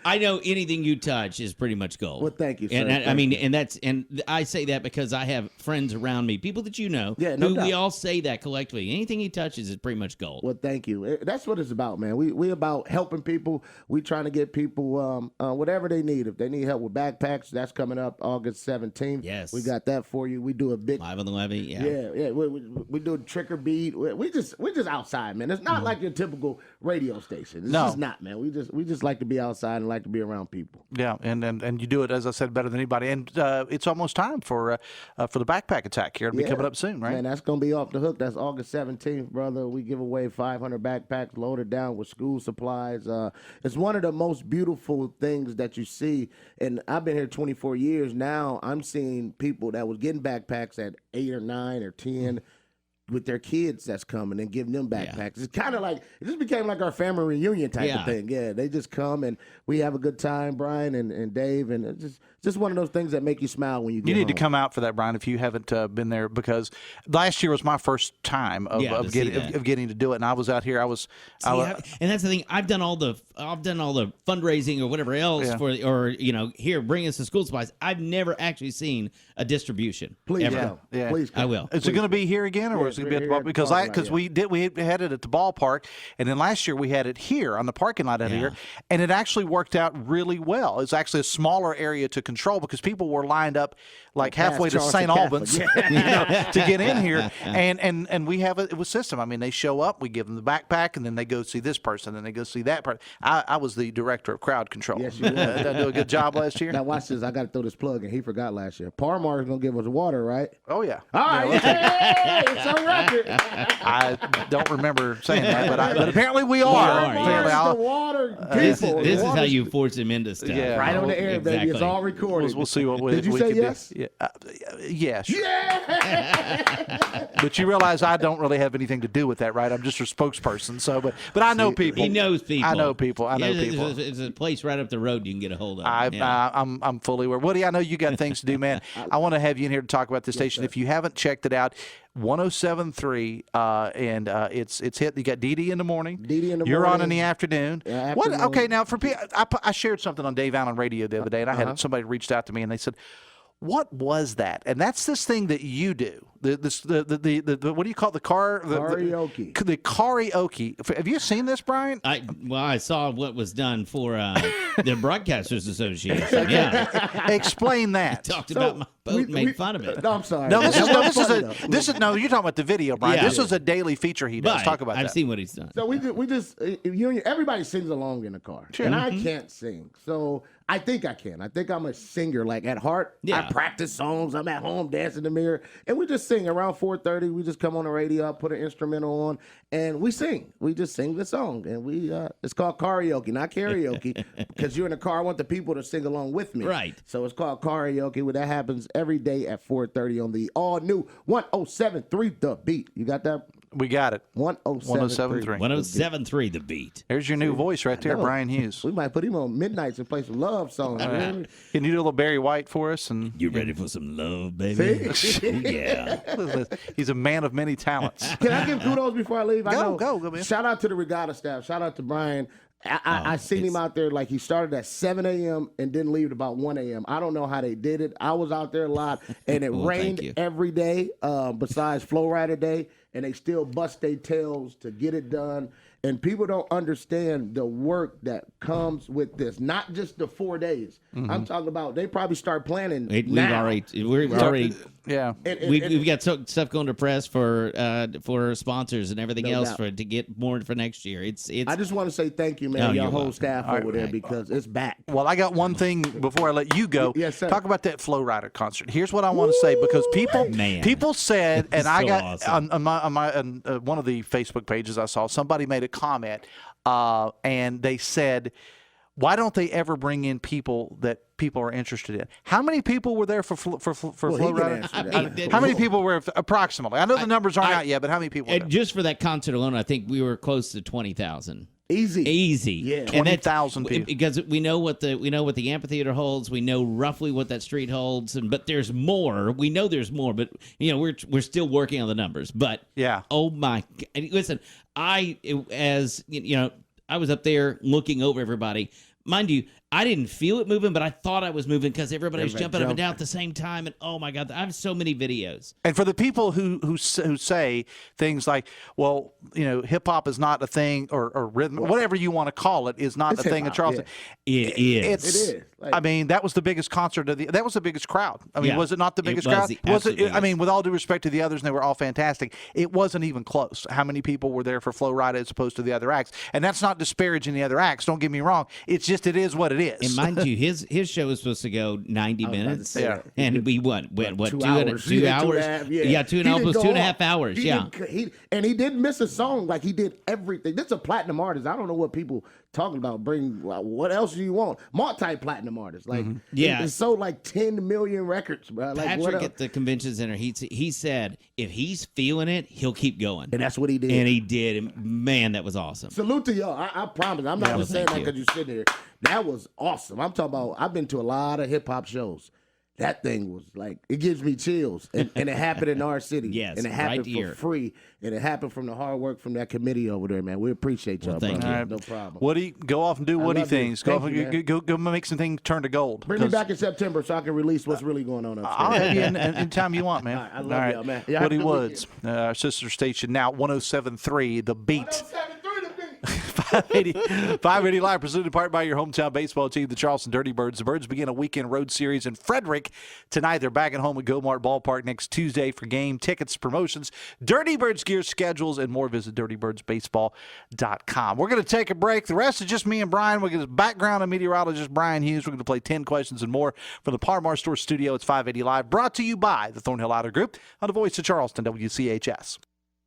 I know anything you touch is pretty much gold. Well, thank you, sir. And I say that because I have friends around me, people that you know, we all say that collectively. Anything he touches is pretty much gold. Well, thank you. That's what it's about, man. We about helping people. We trying to get people whatever they need. If they need help with backpacks, that's coming up August 17th. Yes. We got that for you. We do a big live on the Levee. Yeah. We do a trick or beat. We just outside, man. It's not like your typical radio station. It's just not, man. We just like to be outside and like to be around people. Yeah, and you do it, as I said, better than anybody. And it's almost time for the backpack attack here. It'll be coming up soon, right? Man, that's gonna be off the hook. That's August 17th, brother. We give away 500 backpacks loaded down with school supplies. It's one of the most beautiful things that you see. And I've been here 24 years now. I'm seeing people that was getting backpacks at 8 or 9 or 10. With their kids that's coming and giving them backpacks. It's kind of like, it just became like our family reunion type of thing. Yeah, they just come and we have a good time, Bryan and Dave, and it's just one of those things that make you smile when you get home. You need to come out for that, Bryan, if you haven't been there, because last year was my first time of getting to do it, and I was out here. And that's the thing. I've done all the fundraising or whatever else here, bring us the school supplies. I've never actually seen a distribution. Please ever. Yeah. Please come. I will. Is it going to be here again, or is it going to be at the ballpark? Because we had it at the ballpark, and then last year we had it here on the parking lot out here, and it actually worked out really well. It's actually a smaller area to control because people were lined up like halfway to St. Albans to get in here, and we have a system. I mean, they show up, we give them the backpack, and then they go see this person, and they go see that person. I was the director of crowd control. Yes, you were. Did I do a good job last year? Now watch this. I got to throw this plug in. He forgot last year. Parmar's gonna give us water, right? Oh yeah. All right. Hey, it's all record. I don't remember saying that, but apparently we are. Apparently the water This people. is how you force him into stuff. Yeah. Right on the air, baby. It's all recorded. We'll see what we Did you we say can yes? do. Yeah. Yes. Yeah. But you realize I don't really have anything to do with that, right? I'm just a spokesperson. So, but I know people. He knows people. I know people. I know people. It's a place right up the road you can get a hold of. I'm fully aware. Woody, I know you got things to do, man. I want to have you in here to talk about the station. If you haven't checked it out, 107.3, and it's hit. You got Dee in the morning. You're on in the afternoon. What? Okay, now for people, I shared something on Dave Allen Radio the other day, and I had somebody reached out to me, and they said, "What was that?" And that's this thing that you do. The what do you call it? The karaoke. The karaoke. Have you seen this, Brian? I saw what was done for the Broadcasters Association. Yeah. Explain that. He talked about my boat and made fun of it. No, I'm sorry. No, this is you're talking about the video, Brian. Yeah. This is a daily feature he does. Talk about that. I've seen what he's done. So we just everybody sings along in the car, and I can't sing. So I think I can. I think I'm a singer, like at heart. Yeah. I practice songs. I'm at home dancing in the mirror, and we just sing around 4:30. We just come on the radio, put an instrumental on, and we sing. We just sing the song, and we it's called karaoke, not karaoke, because you're in the car. I want the people to sing along with me. Right. So it's called karaoke. Well, that happens every day at 4:30 on the all new 107.3 The Beat. You got that? We got it. 107.3. 107.3 The Beat. There's your new voice right there, Bryan Hughes. We might put him on midnights and play some love songs. Can you do a little Barry White for us? And you ready for some love, baby? Yeah. He's a man of many talents. Can I give kudos before I leave? Go, man. Shout out to the Regatta staff. Shout out to Brian. I seen him out there, like he started at 7 a.m. and didn't leave at about 1 a.m. I don't know how they did it. I was out there a lot, and it rained every day besides Flow Rider Day, and they still bust their tails to get it done. And people don't understand the work that comes with this. Not just the 4 days. Mm-hmm. I'm talking about they probably start planning We've now. already yeah. We've got stuff going to press for sponsors and everything else doubt. to get more for next year. It's. I just want to say thank you, man, your whole staff over there, because it's back. Well, I got one thing before I let you go. Yes, sir. Talk about that Flow Rider concert. Here's what I want to say, because people said, and I got awesome. on one of the Facebook pages I saw, somebody made a comment, and they said, why don't they ever bring in people that people are interested in? How many people were there for Flow Rider? How many people were approximately? I know the numbers aren't out yet, but how many people were there? Just for that concert alone, I think we were close to 20,000. Easy. Yeah. 20,000 people. Because we know what the amphitheater holds. We know roughly what that street holds, but there's more. We know there's more, but we're still working on the numbers. But yeah. Oh my! Listen, I was up there looking over everybody. Mind you, I didn't feel it moving, but I thought I was moving because everybody was jumping up and down at the same time. And oh my God, I have so many videos. And for the people who say things like, well, hip hop is not a thing, or rhythm, whatever you want to call it, is not a thing in Charleston. Yeah. It is. It is. I mean, that was the biggest concert that was the biggest crowd. I mean, was it not the biggest crowd? Was it? I mean, with all due respect to the others, and they were all fantastic, it wasn't even close. How many people were there for Flow Rider as opposed to the other acts? And that's not disparaging the other acts. Don't get me wrong. It's just it is what it is. And mind you, his show was supposed to go 90 minutes. Yeah. And we went 2 hours? 2 hours? Yeah, 2.5 hours. He didn't miss a song. Like, he did everything. This is a platinum artist. I don't know what people talking about. What else do you want? Multi-platinum artist. Like, it's sold like 10 million records, bro. Like, Patrick at the convention center, he said if he's feeling it, he'll keep going. And that's what he did. And he did. And man, that was awesome. Salute to y'all. I promise. I'm not just saying that because you're sitting here. That was awesome. I'm talking about, I've been to a lot of hip hop shows. That thing was like, it gives me chills. And it happened in our city. Yes, and it happened right here. for free. And it happened from the hard work from that committee over there, man. We appreciate y'all. Well, thank brother. you. No problem. Woody, go off and do Woody love you. things. Thank you, Go make some things turn to gold. Bring me back in September so I can release what's really going on upstairs. I'll have you anytime you want, man. All right, I love y'all, man. Y'all Woody have a good Woods, our sister station now, 107.3 The Beat. 580 Live, presented in part by your hometown baseball team, the Charleston Dirty Birds. The Birds begin a weekend road series in Frederick tonight. They're back at home at Go-Mart Ballpark next Tuesday for game tickets, promotions, Dirty Birds gear schedules, and more. Visit dirtybirdsbaseball.com. We're going to take a break. The rest is just me and Brian. We'll get his background on meteorologist Bryan Hughes. We're going to play 10 questions and more from the Par Mar Store studio. It's 580 Live, brought to you by the Thornhill Auto Group on the voice of Charleston, WCHS.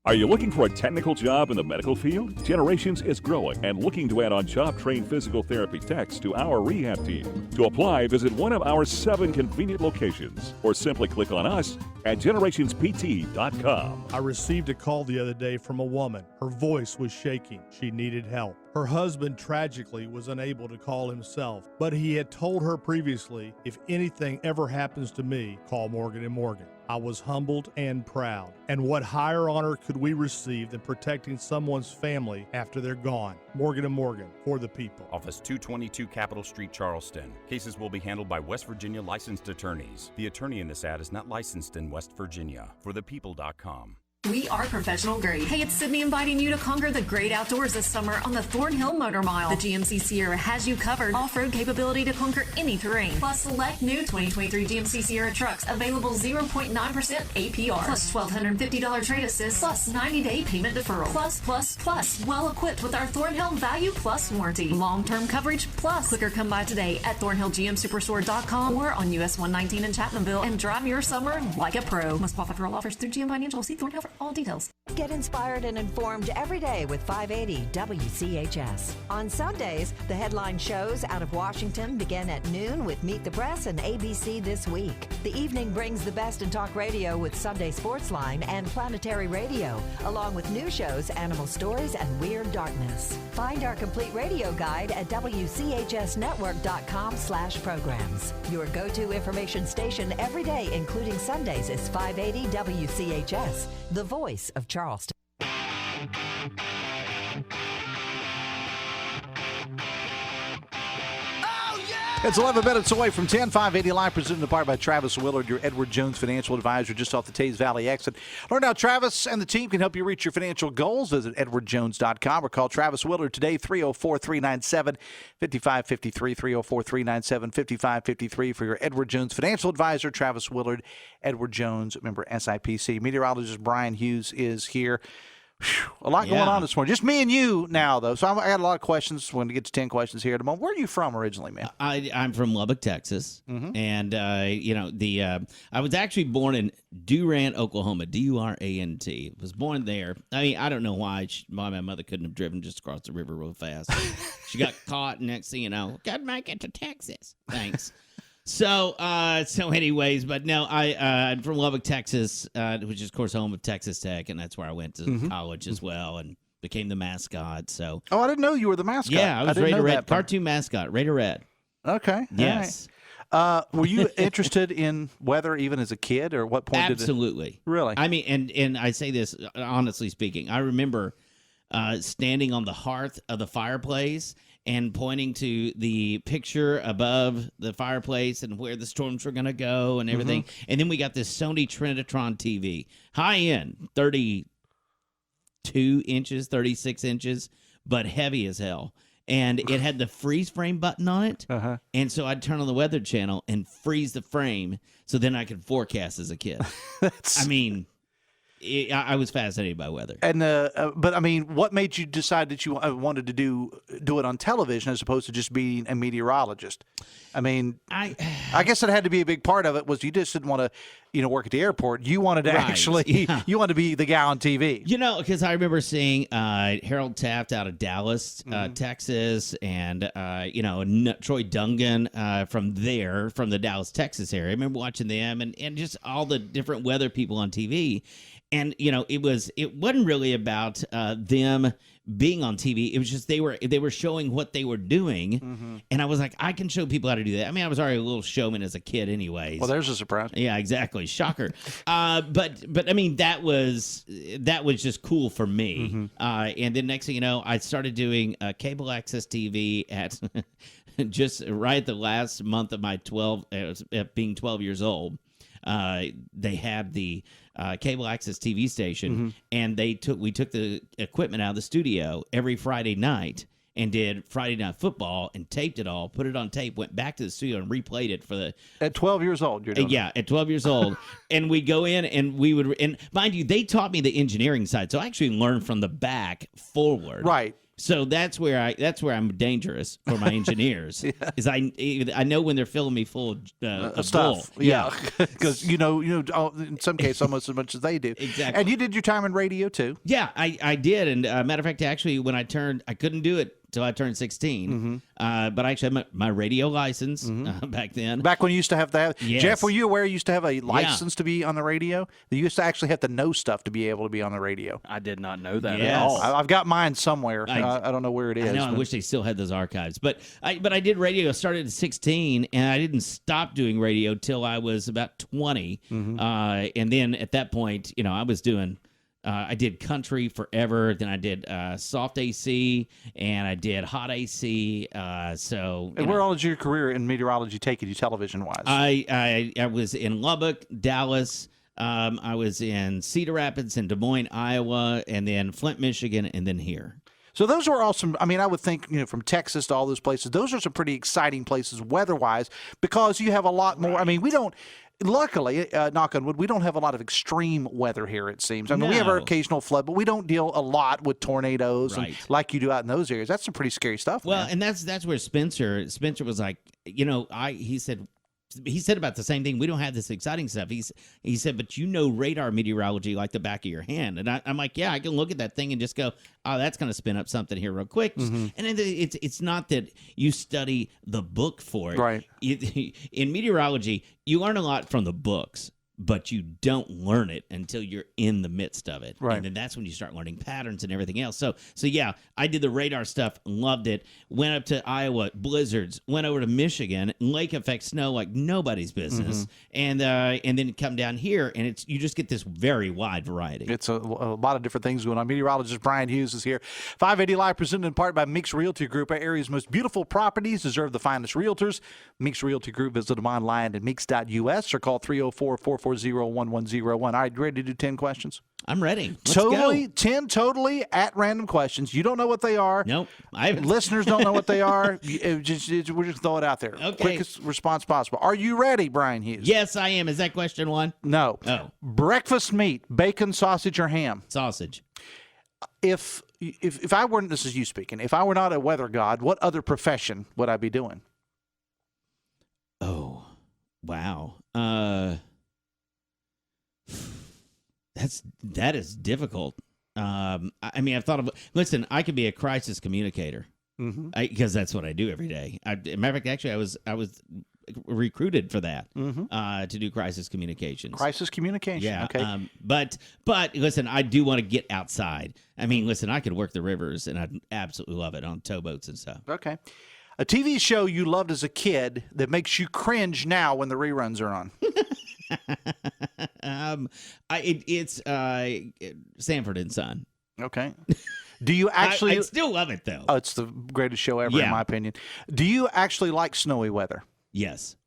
Are you looking for a technical job in the medical field? Generations is growing and looking to add on job-trained physical therapy techs to our rehab team. To apply, visit one of our 7 convenient locations or simply click on us at generationspt.com. I received a call the other day from a woman. Her voice was shaking. She needed help. Her husband tragically was unable to call himself, but he had told her previously, if anything ever happens to me, call Morgan & Morgan. I was humbled and proud. And what higher honor could we receive than protecting someone's family after they're gone? Morgan & Morgan, for the people. Office 222 Capitol Street, Charleston. Cases will be handled by West Virginia licensed attorneys. The attorney in this ad is not licensed in West Virginia. ForThePeople.com. We are professional grade. Hey, it's Sydney inviting you to conquer the great outdoors this summer on the Thornhill Motor Mile. The GMC Sierra has you covered. Off-road capability to conquer any terrain. Plus, select new 2023 GMC Sierra trucks available 0.9% APR. Plus $1,250 trade assist. Plus 90-day payment deferral. Plus. Well equipped with our Thornhill Value Plus warranty. Long-term coverage plus. Quicker come by today at ThornhillGMSuperstore.com or on US 119 in Chapmanville and drive your summer like a pro. Must qualify for all offers through GM Financial. See Thornhill for all details. Get inspired and informed every day with 580 WCHS. On Sundays, the headline shows out of Washington begin at noon with Meet the Press and ABC This Week. The evening brings the best in talk radio with Sunday Sportsline and Planetary Radio, along with new shows, Animal Stories, and Weird Darkness. Find our complete radio guide at WCHSnetwork.com/programs. Your go-to information station every day, including Sundays, is 580 WCHS, the voice of Charleston. It's 11 minutes away from 10. 580 Live, presented in part by Travis Willard, your Edward Jones financial advisor, just off the Taze Valley exit. Learn how Travis and the team can help you reach your financial goals. Visit edwardjones.com or call Travis Willard today, 304-397-5553, 304-397-5553 for your Edward Jones financial advisor, Travis Willard, Edward Jones, member SIPC. Meteorologist Bryan Hughes is here. Whew, a lot going on this morning. Just me and you now, though. So I got a lot of questions. We're going to get to 10 questions here at the moment. Where are you from originally, man? I'm from Lubbock, Texas. And, I was actually born in Durant, Oklahoma, Durant. Was born there. I mean, I don't know why my mother couldn't have driven just across the river real fast. She got caught, and next thing you know, got to make it to Texas. Thanks. So anyways, but no, I'm from Lubbock, Texas, which is, of course, home of Texas Tech, and that's where I went to college as well and became the mascot. So. Oh, I didn't know you were the mascot. Yeah, I was Raider Red, cartoon mascot, Raider Red. Okay. Yes. Right. Were you interested in weather even as a kid, or what point Absolutely. Really? I mean, and I say this, honestly speaking, I remember standing on the hearth of the fireplace and pointing to the picture above the fireplace and where the storms were going to go and everything. And then we got this Sony Trinitron TV, high-end, 32 inches, 36 inches, but heavy as hell. And it had the freeze frame button on it. And so I'd turn on the Weather Channel and freeze the frame so then I could forecast as a kid. I mean... I was fascinated by weather. And but I mean, what made you decide that you wanted to do it on television as opposed to just being a meteorologist? I mean, I guess it had to be a big part of it. Was you just didn't want to, work at the airport. You wanted to you wanted to be the guy on TV. Because I remember seeing Harold Taft out of Dallas, Texas, and Troy Dungan from the Dallas, Texas area. I remember watching them and just all the different weather people on TV. And it wasn't really about them being on TV. It was just they were showing what they were doing, and I was like, I can show people how to do that. I mean, I was already a little showman as a kid, anyways. Well, there's a surprise. Yeah, exactly. Shocker. But I mean, that was just cool for me. And then next thing you know, I started doing cable access TV at just right at the last month of my being 12 years old. They had the cable access TV station, and we took the equipment out of the studio every Friday night and did Friday Night Football and taped it all, put it on tape, went back to the studio and replayed it at 12 years old. You're doing at 12 years old, and we go in and and mind you, they taught me the engineering side, so I actually learned from the back forward. Right. So that's where I'm dangerous for my engineers. Is I know when they're filling me full of stuff. bull. Yeah, because you know, in some cases almost as much as they do. Exactly. And you did your time in radio too. Yeah, I did. And matter of fact, actually, when I couldn't do it till I turned 16. But I actually had my radio license back then. Back when you used to have that. Yes. Jeff, were you aware you used to have a license to be on the radio? You used to actually have to know stuff to be able to be on the radio. I did not know that at Yes. all. I've got mine somewhere. I don't know where it is. I know. I wish they still had those archives. But I did radio. I started at 16, and I didn't stop doing radio till I was about 20. And then at that point, I was doing. I did country forever. Then I did soft AC, and I did hot AC. And where all did your career in meteorology take you, television wise? I was in Lubbock, Dallas. I was in Cedar Rapids and Des Moines, Iowa, and then Flint, Michigan, and then here. So those were all some, I would think, from Texas to all those places, those are some pretty exciting places weather-wise because you have a lot more. We don't, luckily, knock on wood, we don't have a lot of extreme weather here, it seems. We have our occasional flood, but we don't deal a lot with tornadoes and like you do out in those areas. That's some pretty scary stuff. Well, man. and that's where Spencer was like, he said about the same thing. We don't have this exciting stuff. He said, but radar meteorology like the back of your hand. And I'm like, yeah, I can look at that thing and just go, oh, that's going to spin up something here real quick. And then it's not that you study the book for it. Right. In meteorology, you learn a lot from the books, but you don't learn it until you're in the midst of it. Right. And then that's when you start learning patterns and everything else. So yeah, I did the radar stuff, loved it. Went up to Iowa, blizzards. Went over to Michigan, lake effect snow like nobody's business. And then come down here, and you just get this very wide variety. It's a lot of different things going on. Meteorologist Bryan Hughes is here. 580 Live, presented in part by Meeks Realty Group. Our area's most beautiful properties deserve the finest realtors. Meeks Realty Group. Visit them online at meeks.us or call 304-440-1101. All right, you ready to do 10 questions? I'm ready. Let's Totally, go. 10 totally at random questions. You don't know what they are. Nope. I haven't. Listeners don't know what they are. We're just throw it out there. Okay. Quickest response possible. Are you ready, Bryan Hughes? Yes, I am. Is that question one? No. Oh. Breakfast meat, bacon, sausage, or ham? Sausage. If I weren't, this is you speaking, if I were not a weather god, what other profession would I be doing? Oh, wow. That is difficult. I've thought of. Listen, I could be a crisis communicator because that's what I do every day. Matter of fact, actually, I was recruited for that to do crisis communications. Crisis communication. Yeah. Okay. But listen, I do want to get outside. Listen, I could work the rivers, and I'd absolutely love it on towboats and stuff. Okay. A TV show you loved as a kid that makes you cringe now when the reruns are on. It's Sanford and Son. Okay. Do you actually? I still love it though. Oh, it's the greatest show ever, in my opinion. Do you actually like snowy weather? Yes.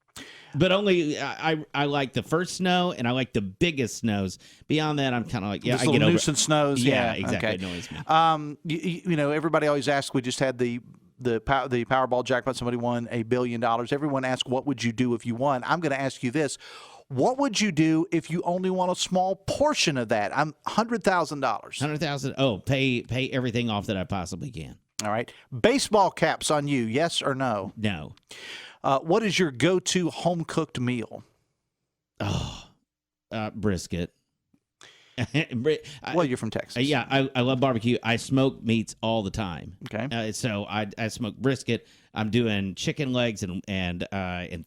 But only I like the first snow, and I like the biggest snows. Beyond that, I'm kind of like, I get over nuisance snows. Yeah, exactly. Okay. It annoys me. Everybody always asks. We just had the Powerball jackpot. Somebody won $1 billion. Everyone asks, what would you do if you won? I'm going to ask you this. What would you do if you only want a small portion of that? I'm $100,000. $100,000. Oh, pay everything off that I possibly can. All right. Baseball caps on you, yes or no? No. What is your go-to home-cooked meal? Oh, brisket. Well, you're from Texas. Yeah, I love barbecue. I smoke meats all the time. Okay. So I smoke brisket. I'm doing chicken legs and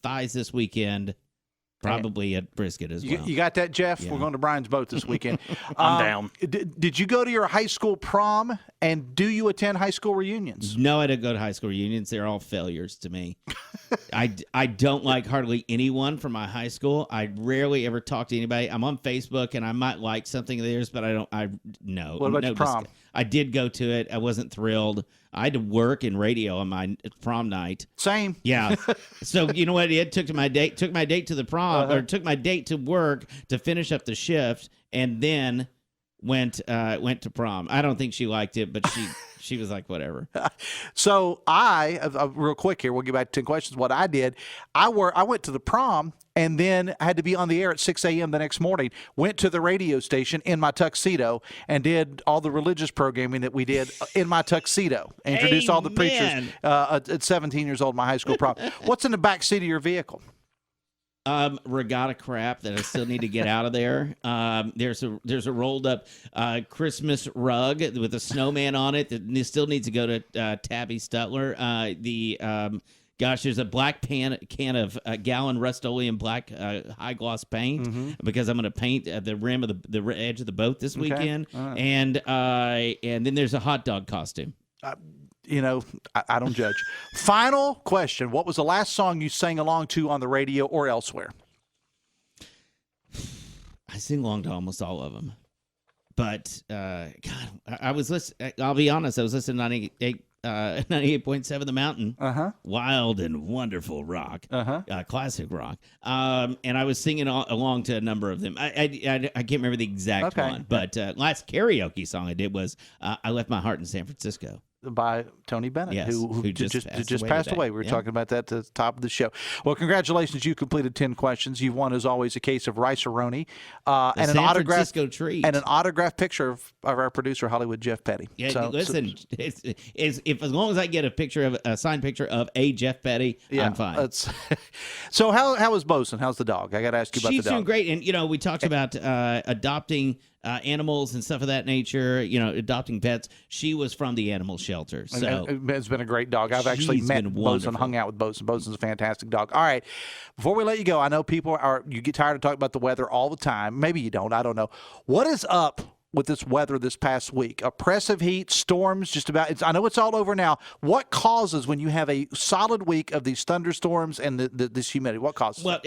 thighs this weekend. Probably a brisket as well. You got that, Jeff? Yeah. We're going to Brian's boat this weekend. I'm down. Did you go to your high school prom, and do you attend high school reunions? No, I didn't go to high school reunions. They're all failures to me. I don't like hardly anyone from my high school. I rarely ever talk to anybody. I'm on Facebook, and I might like something of theirs, but no. What about your prom? I did go to it. I wasn't thrilled. I had to work in radio on my prom night. Same. Yeah. So you know what? It took my date to the prom, or took my date to work to finish up the shift, and then went to prom. I don't think she liked it, but she was like, whatever. So real quick here, we'll get back to 10 questions. What I did, I went to the prom and then I had to be on the air at 6 a.m. the next morning, went to the radio station in my tuxedo and did all the religious programming that we did in my tuxedo. Introduced all the preachers at 17 years old, my high school prom. What's in the back seat of your vehicle? Regatta crap that I still need to get out of there. There's a rolled up Christmas rug with a snowman on it that still needs to go to Tabby Stutler. There's a black can of gallon Rust-Oleum black high gloss paint because I'm going to paint the rim of the edge of the boat this weekend, right. And then there's a hot dog costume. I don't judge. Final question. What was the last song you sang along to on the radio or elsewhere? I sing along to almost all of them. But, I was listening. I'll be honest. I was listening to 98.7 The Mountain. Wild and wonderful rock. Classic rock. And I was singing along to a number of them. I can't remember the exact one. But last karaoke song I did was I Left My Heart in San Francisco. By Tony Bennett, yes, who just passed away. We were talking about that at the top of the show. Well, congratulations. You completed 10 questions. You've won, as always, a case of Rice-A-Roni and an autograph treat. And an autographed picture of our producer, Hollywood Jeff Petty. Yeah, listen, if as long as I get a signed picture of a Jeff Petty, I'm fine. So how is Bosun? How's the dog? I got to ask you about the dog. She's doing great. And, we talked about adopting animals and stuff of that nature, adopting pets. She was from the animal shelter. So it's been a great dog. I've actually met Bosun, hung out with Bosun. Bosun's a fantastic dog. All right. Before we let you go, I know you get tired of talking about the weather all the time. Maybe you don't. I don't know. What is up with this weather this past week? Oppressive heat, storms, I know it's all over now. What causes when you have a solid week of these thunderstorms and this humidity? What causes? Well,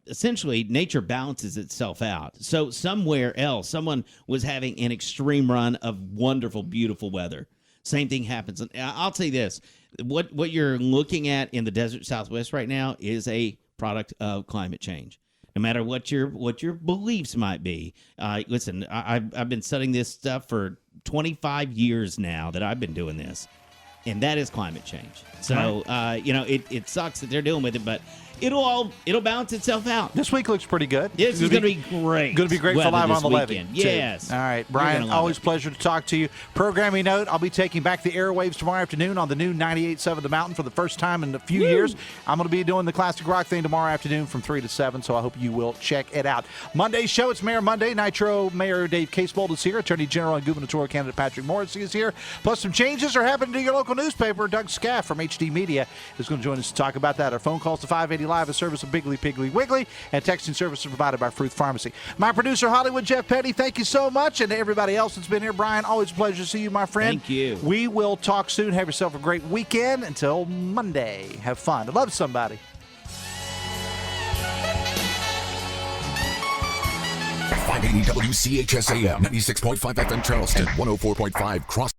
essentially, nature balances itself out. So somewhere else, someone was having an extreme run of wonderful, beautiful weather. Same thing happens. And I'll tell you this, what you're looking at in the desert Southwest right now is a product of climate change. No matter what your beliefs might be. Listen, I've been studying this stuff for 25 years now that I've been doing this. And that is climate change. So, it sucks that they're dealing with it, but it'll balance itself out. This week looks pretty good. This is going to be great. Going to be great for Live on the Levee. Yes. All right, Brian, always a pleasure to talk to you. Programming note, I'll be taking back the airwaves tomorrow afternoon on the new 98.7 The Mountain for the first time in a few years. I'm going to be doing the classic rock thing tomorrow afternoon from 3 to 7, so I hope you will check it out. Monday's show, it's Mayor Monday. Nitro Mayor Dave Casebold is here. Attorney General and gubernatorial candidate Patrick Morrissey is here. Plus, some changes are happening to your local newspaper. Doug Scaff from HD Media is going to join us to talk about that. Our phone calls to 580 Live, a service of Biggly Piggly Wiggly, and texting services provided by Fruth Pharmacy. My producer, Hollywood Jeff Petty, thank you so much. And to everybody else that's been here, Brian, always a pleasure to see you, my friend. Thank you. We will talk soon. Have yourself a great weekend. Until Monday, have fun. Love somebody. 580 WCHS AM, 96.5 FM Charleston, 104.5 Cross.